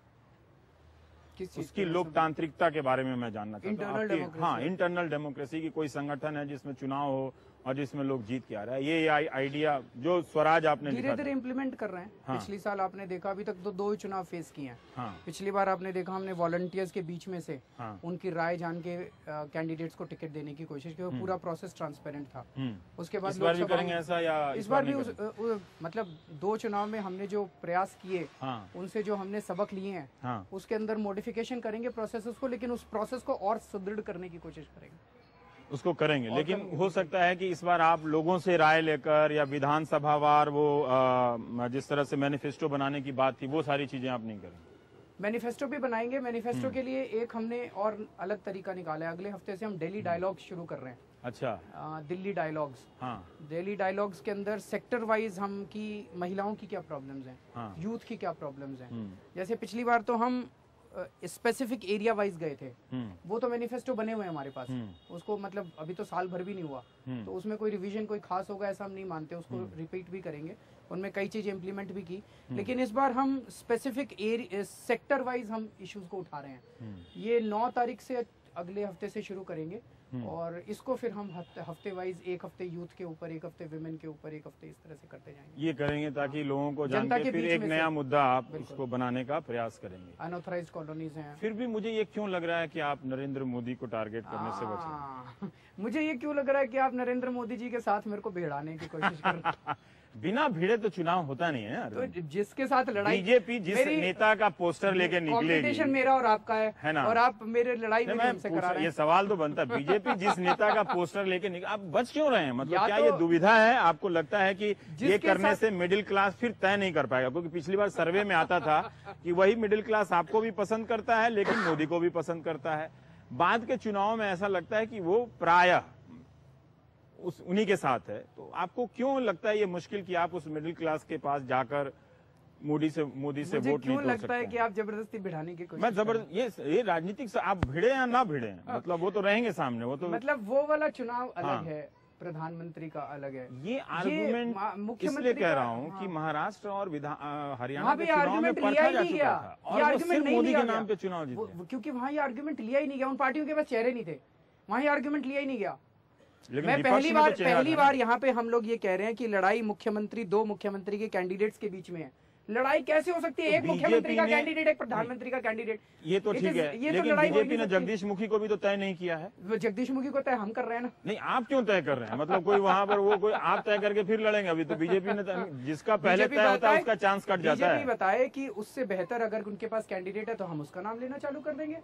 उसकी लोकतांत्रिकता के बारे में मैं जानना चाहता हूँ। हाँ, इंटरनल डेमोक्रेसी की कोई संगठन है जिसमें चुनाव हो और जिसमें लोग जीत के आ रहा है। ये आइडिया जो स्वराज आपने धीरे धीरे इम्प्लीमेंट कर रहे हैं। हाँ। पिछली साल आपने देखा, अभी तक तो 2 चुनाव फेस किए हैं। हाँ। पिछली बार आपने देखा हमने वॉलंटियर्स के बीच में से उनकी राय जान के कैंडिडेट्स को टिकट देने की कोशिश की। पूरा प्रोसेस ट्रांसपेरेंट था। उसके बाद इस बार भी करेंगे ऐसा या इस बार भी मतलब 2 चुनाव में हमने जो प्रयास किए उनसे जो हमने सबक लिए हैं उसके अंदर मॉडिफिकेशन करेंगे प्रोसेस को, लेकिन उस प्रोसेस को और सुदृढ़ करने की कोशिश करेंगे। उसको करेंगे, लेकिन हो सकता है कि इस बार आप लोगों से राय लेकर या विधानसभावार वो जिस तरह से मैनिफेस्टो बनाने की बात थी वो सारी चीजें आप नहीं करेंगे। मैनिफेस्टो भी बनाएंगे। मैनिफेस्टो के लिए एक हमने और अलग तरीका निकाला है। अगले हफ्ते से हम डेली डायलॉग्स शुरू कर रहे हैं। अच्छा। दिल्ली डायलॉग्स। हाँ। दिल्ली डायलॉग्स के अंदर सेक्टर वाइज हम की महिलाओं की क्या प्रॉब्लम्स हैं, हाँ। यूथ की क्या प्रॉब्लम्स हैं। जैसे पिछली बार तो हम स्पेसिफिक एरिया वाइज गए थे, वो तो मैनिफेस्टो बने हुए हैं हमारे पास। उसको मतलब अभी तो साल भर भी नहीं हुआ, तो उसमें कोई रिवीजन कोई खास होगा ऐसा हम नहीं मानते। उसको रिपीट भी करेंगे, उनमें कई चीजें इम्प्लीमेंट भी की। लेकिन इस बार हम स्पेसिफिक सेक्टर वाइज हम इश्यूज को उठा रहे हैं। ये 9 तारीख से अगले हफ्ते से शुरू करेंगे और इसको फिर हम हफ्ते वाइज, एक हफ्ते यूथ के ऊपर, एक हफ्ते विमेन के ऊपर, एक हफ्ते इस तरह से करते जाएंगे। ये करेंगे ताकि लोगों को जान के फिर एक नया मुद्दा आप उसको बनाने का प्रयास करेंगे। अनऑथराइज्ड कॉलोनीज हैं। फिर भी मुझे ये क्यों लग रहा है कि आप नरेंद्र मोदी को टारगेट करने से बचें? मुझे ये क्यों लग रहा है कि आप नरेंद्र मोदी जी के साथ मेरे को भिड़ाने की कोशिश कर रहे हैं? बिना भिड़े तो चुनाव होता नहीं है। तो जिसके साथ लड़ाई, बीजेपी जिस नेता का पोस्टर लेके निकलेगी, कॉम्पिटिशन मेरा और आपका है ना, और आप मेरे लड़ाई में हमसे करा रहे हैं। ये सवाल तो बनता है, बीजेपी जिस नेता का पोस्टर लेके निकले, आप बच क्यों रहे हैं? मतलब क्या ये दुविधा है? आपको लगता है कि ये करने से मिडिल क्लास फिर तय नहीं कर पाएगा? क्योंकि पिछली बार सर्वे में आता था कि वही मिडिल क्लास आपको भी पसंद करता है लेकिन मोदी को भी पसंद करता है। बाद के चुनाव में ऐसा लगता है कि वो प्रायः उन्हीं के साथ है। तो आपको क्यों लगता है ये मुश्किल कि आप उस मिडिल क्लास के पास जाकर मोदी से वोट नहीं तोड़ सकते? क्यों लगता है कि आप जबरदस्ती भिड़ाने की कोशिश? मैं जबरदस्त ये राजनीतिक आप भिड़े या ना भिड़े, मतलब वो तो रहेंगे सामने। वो तो मतलब वो वाला चुनाव अलग है, प्रधानमंत्री का अलग है। ये आर्गुमेंट इसलिए कह रहा हूँ कि महाराष्ट्र और हरियाणा के चुनाव में परखा जा चुका था और वो सिर्फ मोदी के नाम पे चुनाव जीते, क्योंकि वहाँ ये आर्गुमेंट लिया ही नहीं गया। उन पार्टियों के पास चेहरे नहीं थे, वहाँ ये आर्गुमेंट लिया ही नहीं गया। मैं पहली बार यहाँ पे हम लोग ये कह रहे हैं कि लड़ाई मुख्यमंत्री, 2 मुख्यमंत्री के कैंडिडेट्स के बीच में है। लड़ाई कैसे हो सकती है? एक मुख्यमंत्री का कैंडिडेट, एक प्रधानमंत्री का कैंडिडेट। ये तो ठीक है, लेकिन बीजेपी ने जगदीश मुखी को भी तो तय नहीं किया है। वो जगदीश मुखी को तय हम कर रहे हैं ना। नहीं, आप क्यों तय कर रहे हैं? मतलब कोई वहाँ पर वो कोई आप तय करके फिर लड़ेंगे? अभी तो बीजेपी ने जिसका पहले तय होता है उसका चांस कट जाता है। बीजेपी बताए कि उससे बेहतर अगर उनके पास कैंडिडेट है तो हम उसका नाम लेना चालू कर देंगे।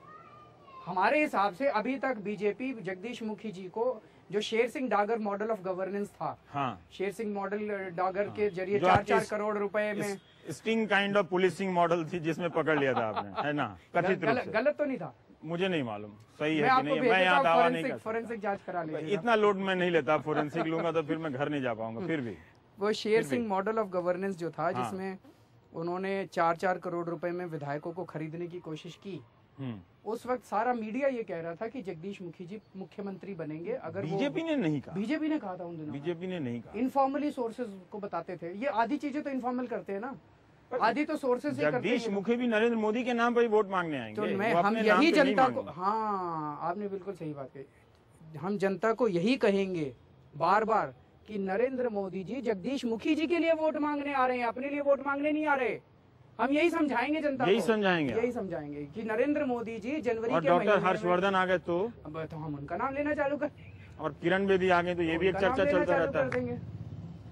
हमारे हिसाब से अभी तक बीजेपी जगदीश मुखी जी को, जो Sher Singh Dagar model of governance था, हाँ। शेर सिंह मॉडल डागर के जरिए 4-4 करोड़ रुपए में sting kind of policing model थी जिसमें पकड़ लिया था आपने, है ना? कथित रूप से। गलत तो नहीं था? मुझे नहीं मालूम सही है कि नहीं, मैं यहाँ दावा नहीं कर, फोरेंसिक जांच करा लीजिए। इतना लोड मैं नहीं लेता, फोरेंसिक लूंगा तो फिर मैं घर नहीं जा पाऊंगा। फिर भी वो Sher Singh model of governance जो था, जिसमें उन्होंने 4-4 करोड़ रुपए में विधायकों को खरीदने की कोशिश की, उस वक्त सारा मीडिया ये कह रहा था कि जगदीश मुखी जी मुख्यमंत्री बनेंगे। अगर बीजेपी ने नहीं कहा, बीजेपी ने कहा था उन दिनों, बीजेपी ने नहीं कहा। इनफॉर्मली सोर्सेज को बताते थे। ये आधी चीजें तो इनफॉर्मल करते हैं ना, आधी तो सोर्सेज। जगदीश मुखी भी नरेंद्र मोदी के नाम पर ही वोट मांगने आएंगे। तो हम यही जनता को, हाँ आपने बिल्कुल सही बात कही, हम जनता को यही कहेंगे बार बार कि नरेंद्र मोदी जी जगदीश मुखी जी के लिए वोट मांगने आ रहे हैं, अपने लिए वोट मांगने नहीं आ रहे। हम यही समझाएंगे जनता को, यही समझाएंगे कि नरेंद्र मोदी जी जनवरी के महीने में, डॉक्टर हर्षवर्धन आ गए तो हम उनका नाम लेना चालू कर, और किरण बेदी आ गए तो ये भी एक चर्चा चलता रहता है।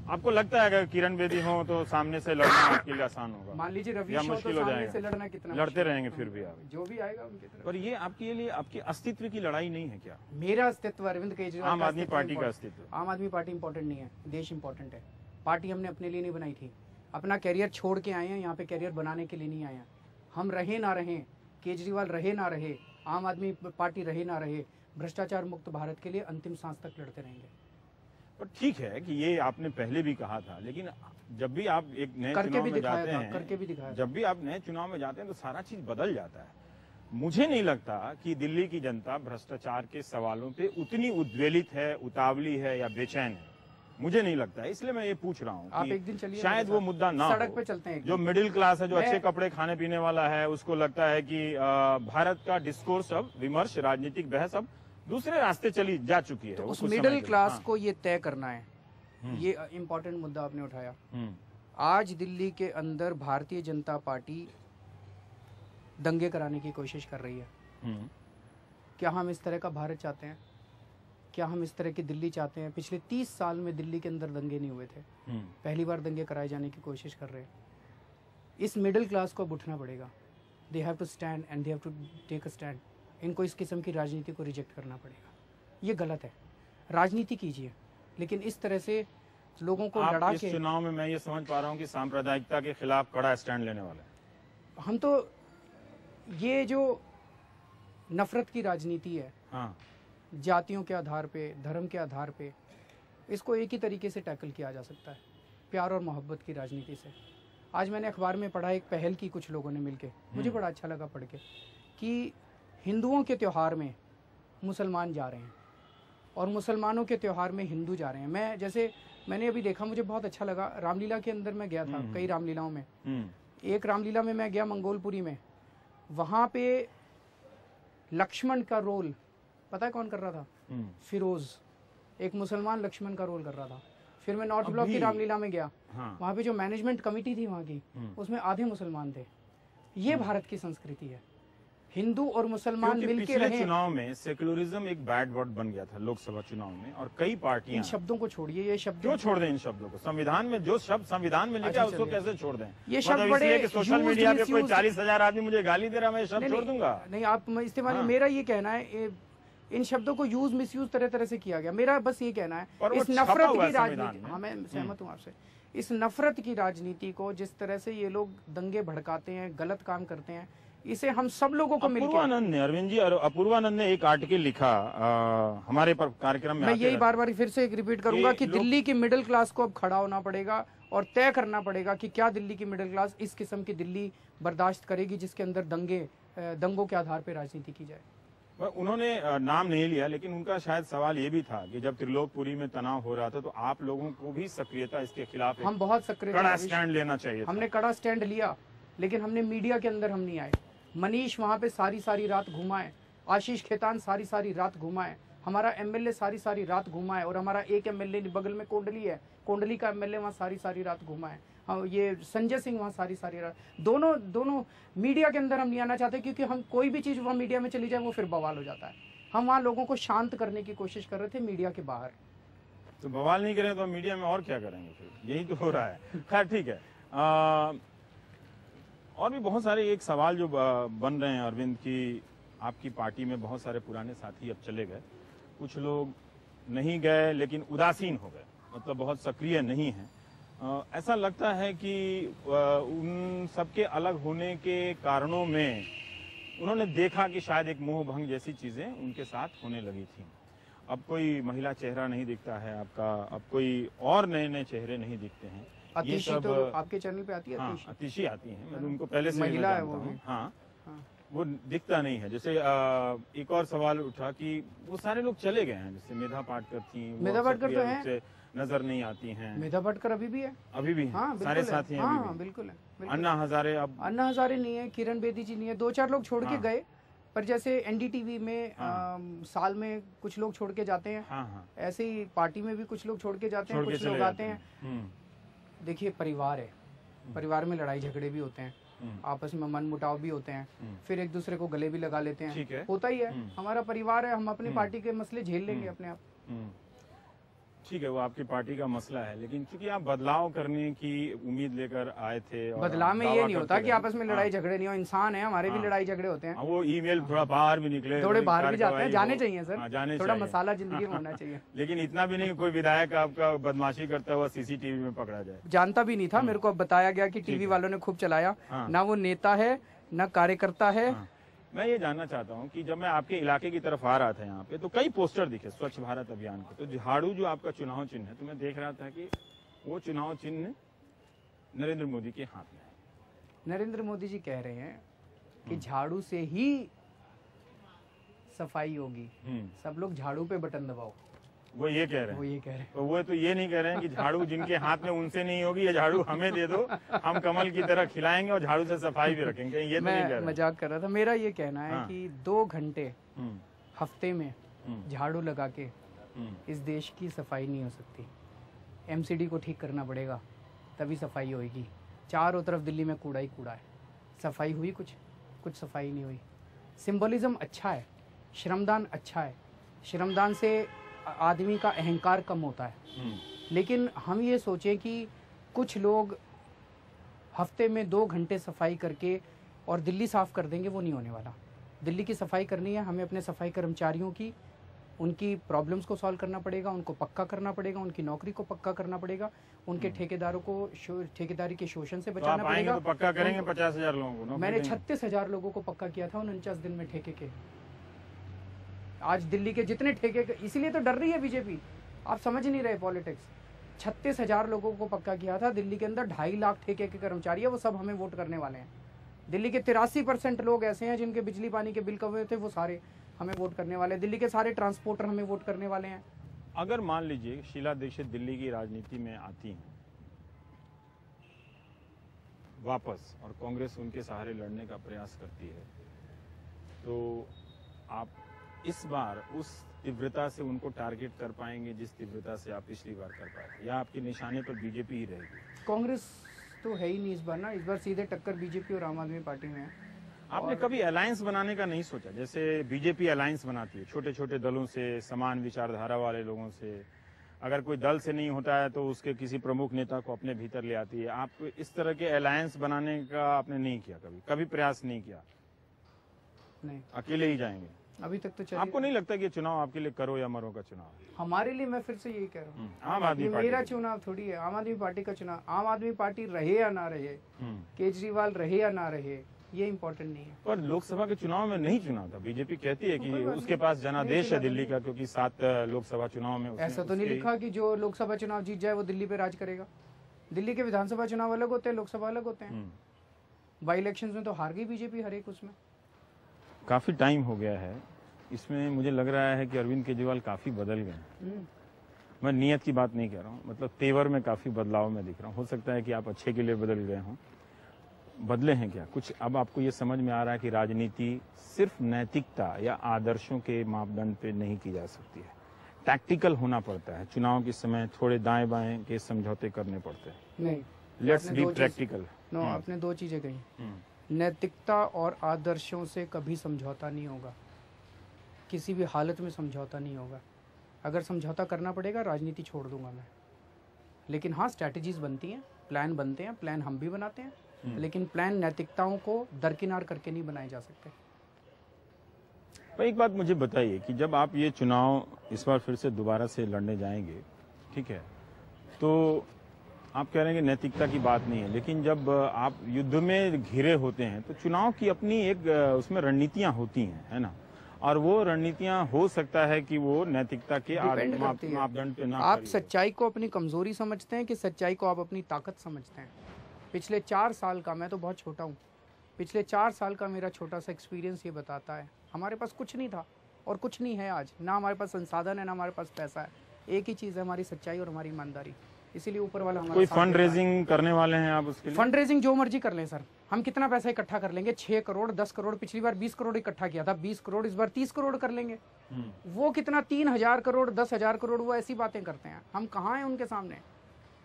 आपको लगता है अगर किरण बेदी हो तो सामने से लड़ना आपके लिए आसान होगा? मान लीजिए रवि शो, तो सामने से लड़ना कितना, लड़ते रहेंगे फिर भी आप, जो भी आएगा उनकी तरफ। पर ये आपके लिए आपके अस्तित्व की लड़ाई नहीं है क्या? मेरा अस्तित्व, अरविंद केजरीवाल, आम आदमी पार्टी का अस्तित्व। आम आदमी पार्टी इंपॉर्टेंट नहीं है, देश इंपॉर्टेंट है। पार्टी हमने अपने लिए नहीं बनाई थी, अपना कैरियर छोड़ के आए हैं, यहाँ पे कैरियर बनाने के लिए नहीं आए हैं। हम रहे ना रहे, केजरीवाल रहे ना रहे, आम आदमी पार्टी रहे ना रहे, भ्रष्टाचार मुक्त भारत के लिए अंतिम सांस तक लड़ते रहेंगे। पर ठीक है कि ये आपने पहले भी कहा था, लेकिन जब भी आप एक नए चुनाव में जाते हैं, करके भी दिखाया, जब भी आप नए चुनाव में जाते हैं तो सारा चीज बदल जाता है। मुझे नहीं लगता कि दिल्ली की जनता भ्रष्टाचार के सवालों पे उतनी उद्वेलित है, उतावली है या बेचैन है, मुझे नहीं लगता। इसलिए मैं ये पूछ रहा हूँ आप एक दिन चलिए, शायद वो मुद्दा ना सड़क पे चलते हैं। जो मिडिल क्लास है, जो अच्छे कपड़े खाने पीने वाला है, उसको लगता है कि भारत का डिस्कोर्स अब, विमर्श, राजनीतिक बहस अब दूसरे रास्ते चली जा चुकी है। तो वो उस कुछ समय मिडिल के लिए। क्लास हाँ। को ये तय करना है। ये इम्पोर्टेंट मुद्दा आपने उठाया। आज दिल्ली के अंदर भारतीय जनता पार्टी दंगे कराने की कोशिश कर रही है। क्या हम इस तरह का भारत चाहते हैं? क्या हम इस तरह की दिल्ली चाहते हैं? पिछले 30 साल में दिल्ली के अंदर दंगे नहीं हुए थे, पहली बार दंगे कराए जाने की कोशिश कर रहे हैं। इस मिडिल क्लास को अब उठना पड़ेगा। They have to stand and they have to take a stand. इनको इस किस्म की राजनीति को रिजेक्ट करना पड़ेगा। ये गलत है। राजनीति कीजिए, लेकिन इस तरह से लोगों को लड़ा इस के। चुनाव में मैं ये समझ पा रहा हूँ कि सांप्रदायिकता के खिलाफ कड़ा स्टैंड लेने वाले हैं। हम तो ये जो नफरत की राजनीति है, हाँ। जातियों के आधार पे, धर्म के आधार पे, इसको एक ही तरीके से टैकल किया जा सकता है, प्यार और मोहब्बत की राजनीति से। आज मैंने अखबार में पढ़ा, एक पहल की कुछ लोगों ने मिलके, मुझे बड़ा अच्छा लगा पढ़ के, कि हिंदुओं के त्यौहार में मुसलमान जा रहे हैं और मुसलमानों के त्यौहार में हिंदू जा रहे हैं। मैंने अभी देखा, मुझे बहुत अच्छा लगा। रामलीला के अंदर मैं गया था, कई रामलीलाओं में। एक रामलीला में मैं गया मंगोलपुरी में, वहां पे लक्ष्मण का रोल पता है कौन कर रहा था? फिरोज, एक मुसलमान लक्ष्मण का रोल कर रहा था। फिर मैं नॉर्थ ब्लॉक की रामलीला में गया, वहां पे जो मैनेजमेंट कमेटी थी वहां की, उसमें आधे मुसलमान थे। ये भारत की संस्कृति है। हिंदू और मुसलमान मिलके रहे। चुनाव में सेक्युलरिज्म एक बैड वर्ड बन गया था लोकसभा चुनाव में, और कई पार्टियां। इन शब्दों को छोड़िए, ये शब्द क्यों छोड़ दें इन शब्दों को? संविधान में जो शब्द संविधान में लिखा है उसको कैसे छोड़ दें? ये शब्द बड़े कि सोशल मीडिया पे कोई 40,000 आदमी मुझे गाली दे रहा, मैं शब्द छोड़ दूंगा? नहीं, आप इस्तेमाल। मेरा ये कहना है, इन शब्दों को यूज मिसयूज तरह तरह से किया गया। मेरा बस ये कहना है, इस नफरत की राजनीति, हाँ मैं सहमत हूँ आपसे, इस नफरत की राजनीति को जिस तरह से ये लोग दंगे भड़काते हैं, गलत काम करते हैं, इसे हम सब लोगों को मिलकर। अपूर्वानंद ने, अरविंद जी, अपूर्वानंद ने एक आर्टिकल लिखा हमारे पर कार्यक्रम में। मैं यही बार बार फिर से रिपीट करूंगा कि दिल्ली की मिडिल क्लास को अब खड़ा होना पड़ेगा और तय करना पड़ेगा कि क्या दिल्ली की मिडिल क्लास इस किस्म की दिल्ली बर्दाश्त करेगी जिसके अंदर दंगों के आधार पर राजनीति की जाए। उन्होंने नाम नहीं लिया, लेकिन उनका शायद सवाल ये भी था कि जब त्रिलोकपुरी में तनाव हो रहा था तो आप लोगों को भी सक्रियता इसके खिलाफ, हम बहुत सक्रिय, कड़ा स्टैंड लेना चाहिए। हमने कड़ा स्टैंड लिया, लेकिन हमने मीडिया के अंदर हम नहीं आए। मनीष वहां पे सारी रात घुमा है, आशीष खेतान सारी रात घुमा है, हमारा एमएलए सारी रात घुमा है, और हमारा एक एमएलए बगल में कोंडली है, कोंडली का एमएलए वहाँ सारी रात घुमा है। हाँ, ये संजय सिंह वहाँ सारी रात। दोनों मीडिया के अंदर हम नहीं आना चाहते, क्योंकि हम कोई भी चीज़ वहाँ मीडिया में चली जाए वो फिर बवाल हो जाता है। हम वहाँ लोगों को शांत करने की कोशिश कर रहे थे मीडिया के बाहर। तो बवाल नहीं करें तो मीडिया में और क्या करेंगे? फिर यही तो हो रहा है। खैर ठीक है। और भी बहुत सारे एक सवाल जो बन रहे हैं अरविंद, की आपकी पार्टी में बहुत सारे पुराने साथी अब चले गए, कुछ लोग नहीं गए लेकिन उदासीन हो गए, मतलब बहुत सक्रिय नहीं है। ऐसा लगता है कि उन सबके अलग होने के कारणों में उन्होंने देखा कि शायद एक मोह भंग जैसी चीजें उनके साथ होने लगी थी। अब कोई महिला चेहरा नहीं दिखता है आपका, अब कोई और नए चेहरे नहीं दिखते हैं। ये सब तो आपके चैनल पे आती है। हाँ, अतिशी आती है, मैं उनको पहले से महिला है वो। हाँ, वो दिखता नहीं है। जैसे एक और सवाल उठा कि वो सारे लोग चले गए हैं, जैसे मेधा पाटकर थी, मेधा पाटकर तो है, नजर नहीं आती हैं। मेधा पाटकर अभी भी है, अभी भी हाँ, सारे साथी हैं। हाँ, बिल्कुल है। अन्ना हजारे, अब अन्ना हजारे नहीं है, किरण बेदी जी नहीं है, 2-4 लोग छोड़ के गए। पर जैसे एनडीटीवी में साल में कुछ लोग छोड़ के जाते हैं, ऐसे ही पार्टी में भी कुछ लोग छोड़ के जाते हैं, कुछ लोग आते हैं। देखिए, परिवार है, परिवार में लड़ाई झगड़े भी होते हैं, आपस में मन मुटाव भी होते हैं, फिर एक दूसरे को गले भी लगा लेते हैं, होता ही है। हमारा परिवार है, हम अपनी पार्टी के मसले झेल लेंगे अपने आप। ठीक है, वो आपकी पार्टी का मसला है, लेकिन क्योंकि आप बदलाव करने की उम्मीद लेकर आए थे। और बदलाव में ये नहीं होता कि आपस में लड़ाई झगड़े नहीं हो, इंसान है, हमारे भी लड़ाई झगड़े होते हैं। वो ईमेल थोड़ा बाहर भी निकले, थोड़े बाहर भी जाते हैं, जाने चाहिए सर, थोड़ा मसाला जिंदगी में होना चाहिए। लेकिन इतना भी नहीं कोई विधायक आपका बदमाशी करता हुआ सीसीटीवी में पकड़ा जाए। जानता भी नहीं था, मेरे को बताया गया कि टीवी वालों ने खूब चलाया। ना वो नेता है, ना कार्यकर्ता है। मैं ये जानना चाहता हूँ कि जब मैं आपके इलाके की तरफ आ रहा था यहाँ पे, तो कई पोस्टर दिखे स्वच्छ भारत अभियान के। तो झाड़ू जो आपका चुनाव चिन्ह है, तो मैं देख रहा था कि वो चुनाव चिन्ह नरेंद्र मोदी के हाथ में है। नरेंद्र मोदी जी कह रहे हैं कि झाड़ू से ही सफाई होगी, सब लोग झाड़ू पे बटन दबाओ। वो ये कह रहे हैं, वो ये कह रहे हैं। तो वो तो ये नहीं कह रहे हैं कि झाड़ू जिनके हाथ में उनसे नहीं होगी, ये झाड़ू हमें दे दो, हम कमल की तरह खिलाएंगे और झाड़ू से सफाई भी रखेंगे। ये तो नहीं कह रहे। मजाक कर रहा था। मेरा ये कहना है कि 2 घंटे हफ्ते में झाड़ू लगा के इस देश की सफाई नहीं हो सकती। एमसीडी को ठीक करना पड़ेगा, तभी सफाई होएगी। चारों तरफ दिल्ली में कूड़ा ही कूड़ा है। सफाई हुई? कुछ सफाई नहीं हुई। सिंबलिज्म अच्छा है, श्रमदान अच्छा है, श्रमदान से आदमी का अहंकार कम होता है। लेकिन हम ये सोचें कि कुछ लोग हफ्ते में 2 घंटे सफाई करके और दिल्ली साफ कर देंगे, वो नहीं होने वाला। दिल्ली की सफाई करनी है, हमें अपने सफाई कर्मचारियों की उनकी प्रॉब्लम्स को सॉल्व करना पड़ेगा, उनको पक्का करना पड़ेगा, उनकी नौकरी को पक्का करना पड़ेगा, उनके ठेकेदारों को ठेकेदारी के शोषण से बचाना पड़ेगा। तो पक्का करेंगे 50,000 लोगों को। मैंने 36,000 लोगों को पक्का किया था 49 दिन में ठेके के। आज दिल्ली के जितने ठेके, इसीलिए तो डर रही है बीजेपी। आप समझ नहीं रहे पॉलिटिक्स। 36,000 लोगों को पक्का किया था। दिल्ली के अंदर 2.5 लाख ठेके के कर्मचारी है, वो सब हमें वोट करने वाले हैं। दिल्ली के 83% लोग ऐसे हैं जिनके बिजली पानी के बिल कम हुए थे, वो सारे हमें वोट करने वाले हैं। दिल्ली के सारे ट्रांसपोर्टर हमें वोट करने वाले हैं। अगर मान लीजिए शीला दीक्षित दिल्ली की राजनीति में आती हैं वापस और कांग्रेस उनके सहारे लड़ने का प्रयास करती है, तो आप इस बार उस तीव्रता से उनको टारगेट कर पाएंगे जिस तीव्रता से आप पिछली बार कर पाए, या आपके निशाने पर बीजेपी ही रहेगी? कांग्रेस तो है ही नहीं इस बार ना। इस बार सीधे टक्कर बीजेपी और आम आदमी पार्टी में है। आपने कभी अलायंस बनाने का नहीं सोचा? जैसे बीजेपी अलायंस बनाती है छोटे छोटे दलों से, समान विचारधारा वाले लोगों से। अगर कोई दल से नहीं होता है तो उसके किसी प्रमुख नेता को अपने भीतर ले आती है। आप इस तरह के अलायंस बनाने का आपने नहीं किया? कभी प्रयास नहीं किया? नहीं, अकेले ही जाएंगे अभी तक तो। आपको नहीं लगता कि ये चुनाव आपके लिए करो या मरो का चुनाव है? हमारे लिए, मैं फिर से यही कह रहा हूँ, आम आदमी पार्टी मेरा चुनाव थोड़ी है, आम आदमी पार्टी का चुनाव। आम आदमी पार्टी रहे या ना रहे, केजरीवाल रहे या ना रहे, ये इम्पोर्टेंट नहीं है। पर लोकसभा के चुनाव में नहीं चुना था। बीजेपी कहती है कि उसके पास जनादेश है दिल्ली का, क्योंकि 7 लोकसभा चुनाव में ऐसा तो नहीं लिखा कि जो लोकसभा चुनाव जीत जाए वो दिल्ली पे राज करेगा। दिल्ली के विधानसभा चुनाव अलग होते हैं, लोकसभा अलग होते हैं। बाई इलेक्शन में तो हार गई बीजेपी हर एक उसमें। काफी टाइम हो गया है इसमें। मुझे लग रहा है कि अरविंद केजरीवाल काफी बदल गए। मैं नियत की बात नहीं कह रहा हूँ, मतलब तेवर में काफी बदलाव में दिख रहा हूँ। हो सकता है कि आप अच्छे के लिए बदल गए हों। बदले हैं क्या कुछ? अब आपको ये समझ में आ रहा है कि राजनीति सिर्फ नैतिकता या आदर्शों के मापदंड पे नहीं की जा सकती है, टैक्टिकल होना पड़ता है। चुनाव के समय थोड़े दाएं बाएं के समझौते करने पड़ते हैं। नहीं, लेट्स बी प्रैक्टिकल। आपने 2 चीजें कही। नैतिकता और आदर्शों से कभी समझौता नहीं होगा, किसी भी हालत में समझौता नहीं होगा। अगर समझौता करना पड़ेगा राजनीति छोड़ दूंगा मैं। लेकिन हाँ, स्ट्रैटेजीज बनती हैं, प्लान बनते हैं, प्लान हम भी बनाते हैं, लेकिन प्लान नैतिकताओं को दरकिनार करके नहीं बनाए जा सकते। एक बात मुझे बताइए कि जब आप ये चुनाव इस बार फिर से दोबारा से लड़ने जाएंगे, ठीक है, तो आप कह रहे हैं कि नैतिकता की बात नहीं है, लेकिन जब आप युद्ध में घिरे होते हैं तो चुनाव की अपनी एक उसमें रणनीतियां होती हैं, है ना? और वो रणनीतियां हो सकता है कि वो नैतिकता के मापदंड पे ना। आप सच्चाई को अपनी कमजोरी समझते हैं कि सच्चाई को आप अपनी ताकत समझते हैं? पिछले 4 साल का, मैं तो बहुत छोटा हूँ, पिछले 4 साल का मेरा छोटा सा एक्सपीरियंस ये बताता है, हमारे पास कुछ नहीं था और कुछ नहीं है आज। ना हमारे पास संसाधन है, ना हमारे पास पैसा है। एक ही चीज़ है, हमारी सच्चाई और हमारी ईमानदारी। इसीलिए ऊपर वाला हमारा कोई फंड रेजिंग करने वाले हैं आप उसके लिए? फंड रेजिंग जो मर्जी कर लें सर, हम कितना पैसा इकट्ठा कर लेंगे? 6 करोड़, 10 करोड़, पिछली बार 20 करोड़ इकट्ठा किया था, 20 करोड़, इस बार 30 करोड़ कर लेंगे। वो कितना 3,000 करोड़, 10,000 करोड़, वो ऐसी बातें करते हैं। हम कहाँ हैं उनके सामने?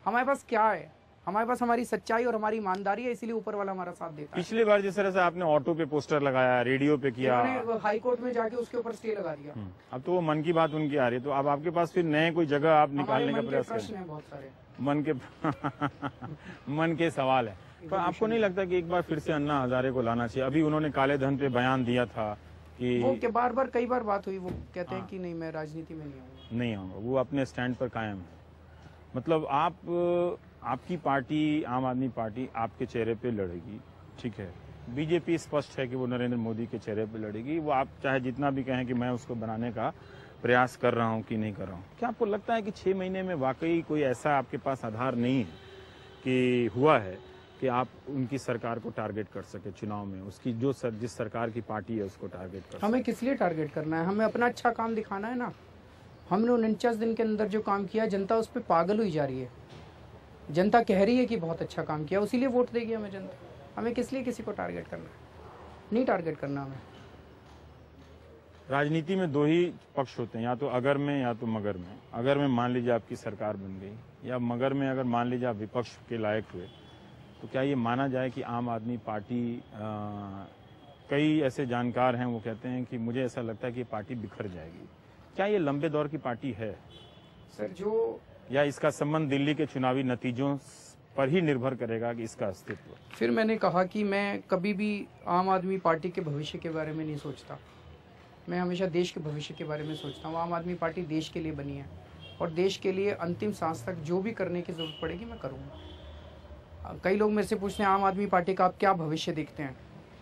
हमारे पास क्या है? हमारे पास हमारी सच्चाई और हमारी ईमानदारी है, इसीलिए ऊपर वाला हमारा साथ देता है। पिछली बार जिस तरह से आपने ऑटो पे पोस्टर लगाया, रेडियो पे किया, हाई कोर्ट में जाके उसके ऊपर स्टे लगा दिया। अब तो वो मन की बात उनकी आ रही है, तो अब आपके पास फिर नए कोई जगह आप निकालने का प्रयास करें? बहुत सारे मन के सवाल है। पर आपको नहीं लगता कि एक बार फिर से अन्ना हजारे को लाना चाहिए? अभी उन्होंने काले धन पे बयान दिया था कि वो बार कई बार बात हुई, वो कहते हैं कि नहीं, मैं राजनीति में नहीं आऊंगा। वो अपने स्टैंड पर कायम है। मतलब आपकी पार्टी, आम आदमी पार्टी, आपके चेहरे पे लड़ेगी, ठीक है। बीजेपी स्पष्ट है कि वो नरेंद्र मोदी के चेहरे पे लड़ेगी। वो आप चाहे जितना भी कहें कि मैं उसको बनाने का प्रयास कर रहा हूं कि नहीं कर रहा हूं, क्या आपको लगता है कि 6 महीने में वाकई कोई ऐसा आपके पास आधार नहीं है कि हुआ है कि आप उनकी सरकार को टारगेट कर सके चुनाव में? उसकी जिस सरकार की पार्टी है उसको टारगेट कर सके? हमें किस लिए टारगेट करना है? हमें अपना अच्छा काम दिखाना है ना। हमने 49 दिन के अंदर जो काम किया, जनता उस पर पागल हुई जा रही है। जनता कह रही है कि बहुत अच्छा काम किया, उसीलिए वोट देगी हमें जनता। हमें किस लिए किसी को टारगेट करना है? नहीं टारगेट करना हमें। राजनीति में दो ही पक्ष होते हैं, या तो अगर में या तो मगर में। अगर में मान लीजिए आपकी सरकार बन गई, या मगर में अगर मान लीजिए आप विपक्ष के लायक हुए, तो क्या ये माना जाए कि आम आदमी पार्टी कई ऐसे जानकार हैं वो कहते हैं कि मुझे ऐसा लगता है कि ये पार्टी बिखर जाएगी। क्या ये लंबे दौर की पार्टी है सर? जो या इसका संबंध दिल्ली के चुनावी नतीजों पर ही निर्भर करेगा कि इसका अस्तित्व? फिर मैंने कहा कि मैं कभी भी आम आदमी पार्टी के भविष्य के बारे में नहीं सोचता, मैं हमेशा देश के भविष्य के बारे में सोचता हूँ। आम आदमी पार्टी देश के लिए बनी है और देश के लिए अंतिम सांस तक जो भी करने की ज़रूरत पड़ेगी मैं करूँगा। कई लोग मेरे से पूछते हैं आम आदमी पार्टी का आप क्या भविष्य देखते हैं?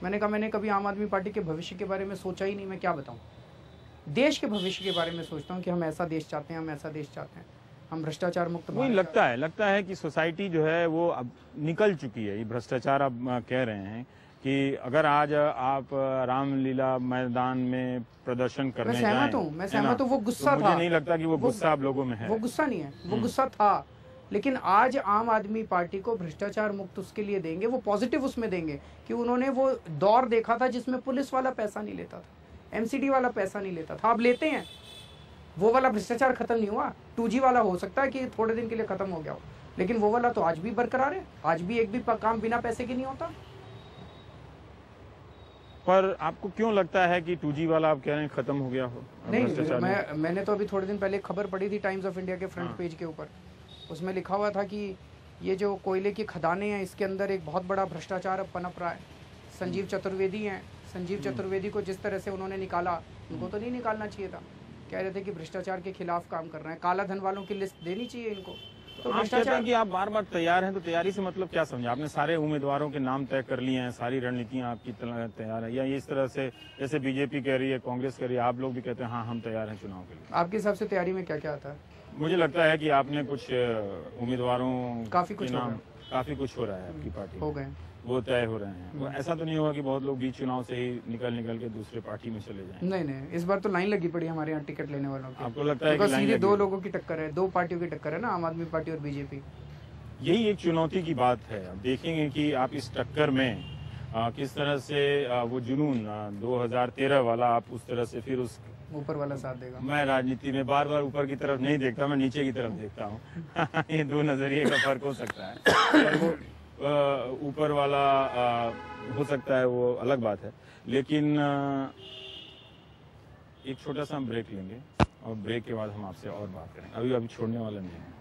मैंने कहा मैंने कभी आम आदमी पार्टी के भविष्य के बारे में सोचा ही नहीं, मैं क्या बताऊँ। देश के भविष्य के बारे में सोचता हूँ कि हम ऐसा देश चाहते हैं, हम ऐसा देश चाहते हैं, हम भ्रष्टाचार मुक्त। वही लगता है कि सोसाइटी जो है वो अब निकल चुकी है। ये भ्रष्टाचार अब कह रहे हैं कि अगर आज आप रामलीला मैदान में प्रदर्शन करने जाएं, मैं सहमत हूँ, वो गुस्सा तो था। मुझे नहीं लगता कि वो गुस्सा आप लोगों में है। वो गुस्सा नहीं है, वो गुस्सा था। लेकिन आज आम आदमी पार्टी को भ्रष्टाचार मुक्त उसके लिए देंगे, वो पॉजिटिव उसमें देंगे कि उन्होंने वो दौर देखा था जिसमें पुलिस वाला पैसा नहीं लेता था, एमसीडी वाला पैसा नहीं लेता था, अब लेते हैं। वो वाला भ्रष्टाचार खत्म नहीं हुआ। 2G वाला हो सकता है कि थोड़े दिन के लिए खत्म हो गया हो, लेकिन वो वाला तो आज भी बरकरार है। आज भी एक भी काम बिना पैसे के नहीं होता। पर आपको क्यों लगता है कि 2G वाला आप कह रहे हैं खत्म हो गया हो? नहीं, मैंने तो अभी थोड़े दिन पहले खबर पढ़ी थी टाइम्स ऑफ इंडिया के फ्रंट पेज के ऊपर। उसमें लिखा हुआ था कि ये जो कोयले की खदानें हैं इसके अंदर एक बहुत बड़ा भ्रष्टाचार अब पनप रहा है। संजीव चतुर्वेदी हैं, संजीव चतुर्वेदी को जिस तरह से उन्होंने निकाला, उनको तो नहीं निकालना चाहिए था। कह रहे थे कि भ्रष्टाचार के खिलाफ काम कर रहे हैं, काला धन वालों की लिस्ट देनी चाहिए इनको। तो आप कहते हैं कि आप बार बार तैयार हैं, तो तैयारी से मतलब क्या समझा? आपने सारे उम्मीदवारों के नाम तय कर लिए हैं, सारी रणनीतियां आपकी तैयार है, या इस तरह से जैसे बीजेपी कह रही है, कांग्रेस कह रही है, आप लोग भी कहते हैं हाँ हम तैयार हैं चुनाव के लिए? आपके हिसाब से तैयारी में क्या क्या आता है? मुझे लगता है कि आपने कुछ उम्मीदवारों काफी कुछ हो रहा है, आपकी पार्टी हो गए, वो तय हो रहे हैं। वो ऐसा तो नहीं होगा कि बहुत लोग बीच चुनाव से ही निकल के दूसरे पार्टी में चले जाएं? नहीं, इस बार तो लाइन लगी पड़ी हमारे यहाँ टिकट लेने वालों की। आपको लगता है कि सीधे दो लोगों की टक्कर है, दो पार्टियों की टक्कर है ना, आम आदमी पार्टी और बीजेपी। यही एक चुनौती की बात है। अब देखेंगे कि आप इस टक्कर में किस तरह से वो जुनून 2013 वाला आप उस तरह से फिर उस ऊपर वाला साथ देगा। मैं राजनीति में बार बार ऊपर की तरफ नहीं देखता, मैं नीचे की तरफ देखता हूँ। ये दो नजरिए का फर्क हो सकता है। और वो ऊपर वाला हो सकता है, वो अलग बात है। लेकिन एक छोटा सा हम ब्रेक लेंगे और ब्रेक के बाद हम आपसे और बात करेंगे। अभी छोड़ने वाला नहीं है।